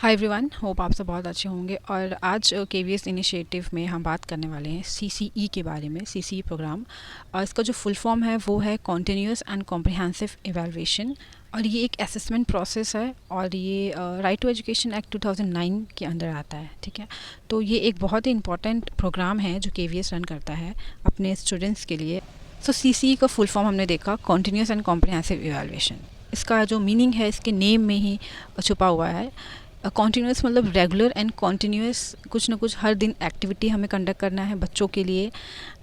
Hi everyone, hope आप सब बहुत अच्छे होंगे। और आज केवीएस इनिशिएटिव में हम बात करने वाले हैं सीसीई के बारे में। सीसीई प्रोग्राम और इसका जो फुल फॉर्म है वो है कॉन्टिन्यूस एंड कॉम्प्रिहेंसिव इवैल्यूएशन। और ये एक असेसमेंट प्रोसेस है और ये राइट टू एजुकेशन एक्ट 2009 के अंदर आता है। ठीक है, तो ये एक बहुत ही इंपॉर्टेंट प्रोग्राम है जो केवीएस रन करता है अपने स्टूडेंट्स के लिए। सो सीसीई का फुल फॉर्म हमने देखा, कॉन्टिन्यूस एंड कॉम्प्रिहेंसिव इवैल्यूएशन। इसका जो मीनिंग है इसके नेम में ही छुपा हुआ है। कॉन्टीन्यूस मतलब रेगुलर एंड कॉन्टीन्यूस, कुछ ना कुछ हर दिन एक्टिविटी हमें कंडक्ट करना है बच्चों के लिए।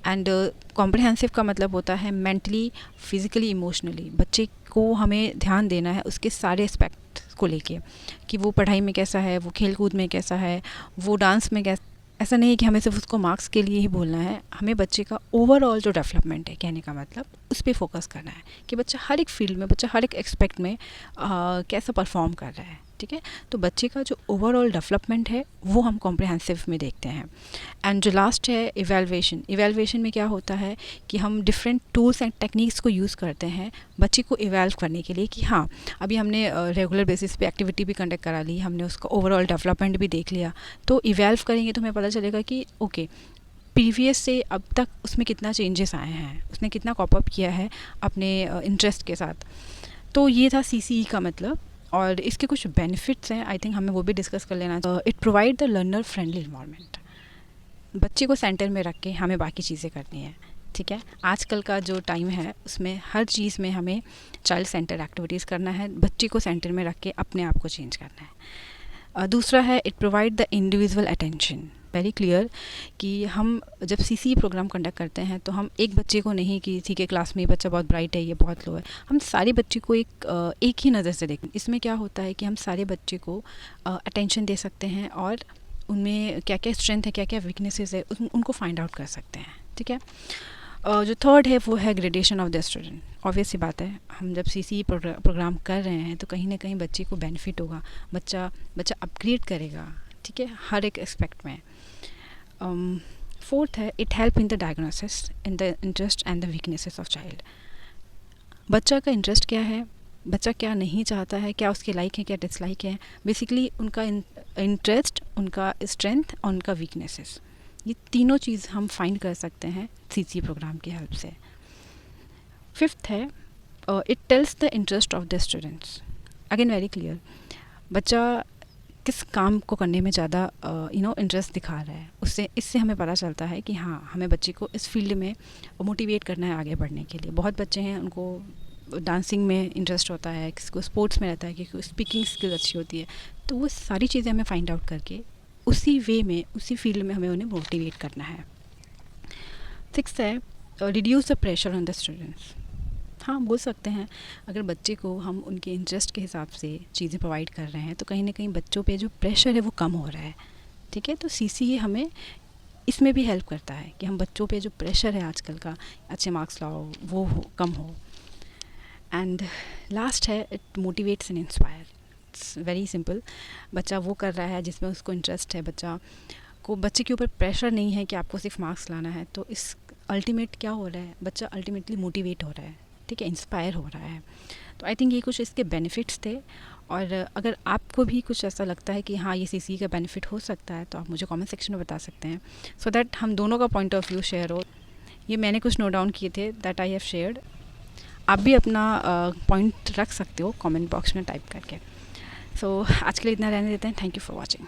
एंड कॉम्प्रिहेंसिव का मतलब होता है मेंटली, फिज़िकली, इमोशनली बच्चे को हमें ध्यान देना है उसके सारे एस्पेक्ट को लेके, कि वो पढ़ाई में कैसा है, वो खेल कूद में कैसा है, वो डांस में कैसा। ऐसा नहीं है कि हमें सिर्फ उसको मार्क्स के लिए ही बोलना है, हमें बच्चे का ओवरऑल जो डेवलपमेंट है, कहने का मतलब उस पर फोकस करना है कि बच्चा हर एक फील्ड में, बच्चा हर एक एस्पेक्ट में कैसा परफॉर्म कर रहा है। ठीक है, तो बच्चे का जो ओवरऑल डेवलपमेंट है वो हम कॉम्प्रिहेंसिव में देखते हैं। एंड जो लास्ट है इवैल्यूएशन। इवैल्यूएशन में क्या होता है कि हम डिफरेंट टूल्स एंड टेक्निक्स को यूज़ करते हैं बच्चे को इवैल्व करने के लिए, कि हाँ अभी हमने रेगुलर बेसिस पे एक्टिविटी भी कंडक्ट करा ली, हमने उसका ओवरऑल डेवलपमेंट भी देख लिया, तो इवैल्व करेंगे तो हमें पता चलेगा कि ओके प्रीवियस से अब तक उसमें कितना चेंजेस आए हैं, उसने कितना कॉप अप किया है अपने इंटरेस्ट के साथ। तो ये था सीसीई का मतलब। और इसके कुछ बेनिफिट्स हैं, आई थिंक हमें वो भी डिस्कस कर लेना। It provide the learner friendly environment. बच्चे को सेंटर में रख के हमें बाकी चीज़ें करनी है। ठीक है, आजकल का जो टाइम है उसमें हर चीज़ में हमें चाइल्ड सेंटर एक्टिविटीज़ करना है, बच्चे को सेंटर में रख के अपने आप को चेंज करना है। दूसरा है it provide the individual attention. Very clear कि हम जब सीसीई प्रोग्राम कंडक्ट करते हैं तो हम एक बच्चे को नहीं कि ठीक है क्लास में ये बच्चा बहुत ब्राइट है, ये बहुत लो है, हम सारे बच्चे को एक ही नज़र से देखें। इसमें क्या होता है कि हम सारे बच्चे को अटेंशन दे सकते हैं और उनमें क्या क्या स्ट्रेंथ है, क्या क्या वीकनेसेस है, उनको फाइंड आउट कर सकते हैं। ठीक है, जो थर्ड है वो है gradation of the student. Obvious सी बात है, हम जब सीसीई प्रोग्राम कर रहे हैं तो कहीं ना कहीं बच्चे को बेनिफिट होगा, बच्चा अपग्रेड करेगा। ठीक है, हर एक एस्पेक्ट में। फोर्थ है it help in the diagnosis in the interest and the weaknesses of child. बच्चा का इंटरेस्ट क्या है, बच्चा क्या नहीं चाहता है, क्या उसके लाइक है, क्या डिसलाइक है, बेसिकली उनका इंटरेस्ट, उनका स्ट्रेंथ और उनका वीकनेसेस, ये तीनों चीज़ हम फाइंड कर सकते हैं सीसीई प्रोग्राम की हेल्प से। फिफ्थ है it tells the interest of the students. Again very clear, बच्चा किस काम को करने में ज़्यादा इंटरेस्ट दिखा रहा है, इससे हमें पता चलता है कि हाँ हमें बच्चे को इस फील्ड में मोटिवेट करना है आगे बढ़ने के लिए। बहुत बच्चे हैं उनको डांसिंग में इंटरेस्ट होता है, किसी को स्पोर्ट्स में रहता है, किसी को स्पीकिंग स्किल अच्छी होती है, तो वो सारी चीज़ें हमें फाइंड आउट करके उसी वे में, उसी फील्ड में हमें उन्हें मोटिवेट करना है। सिक्स्थ है reduce the pressure on the students. हाँ, बोल सकते हैं अगर बच्चे को हम उनके इंटरेस्ट के हिसाब से चीज़ें प्रोवाइड कर रहे हैं तो कहीं ना कहीं बच्चों पे जो प्रेशर है वो कम हो रहा है। ठीक है, तो सीसीई हमें इसमें भी हेल्प करता है कि हम बच्चों पे जो प्रेशर है आजकल का, अच्छे मार्क्स लाओ, वो कम हो। एंड लास्ट है it motivates and inspire. It's very simple, बच्चा वो कर रहा है जिसमें उसको इंटरेस्ट है, बच्चे के ऊपर प्रेशर नहीं है कि आपको सिर्फ मार्क्स लाना है, तो इस अल्टीमेट क्या हो रहा है, बच्चा अल्टीमेटली मोटिवेट हो रहा है। ठीक है, इंस्पायर हो रहा है। तो आई थिंक ये कुछ इसके बेनिफिट्स थे। और अगर आपको भी कुछ ऐसा लगता है कि हाँ ये सीसीई का बेनिफिट हो सकता है तो आप मुझे कमेंट सेक्शन में बता सकते हैं, सो दैट हम दोनों का पॉइंट ऑफ व्यू शेयर हो। ये मैंने कुछ नोट डाउन किए थे दैट आई हैव शेयर्ड। आप भी अपना पॉइंट रख सकते हो कमेंट बॉक्स में टाइप करके। सो आज के लिए इतना रहने देते हैं। Thank you for watching.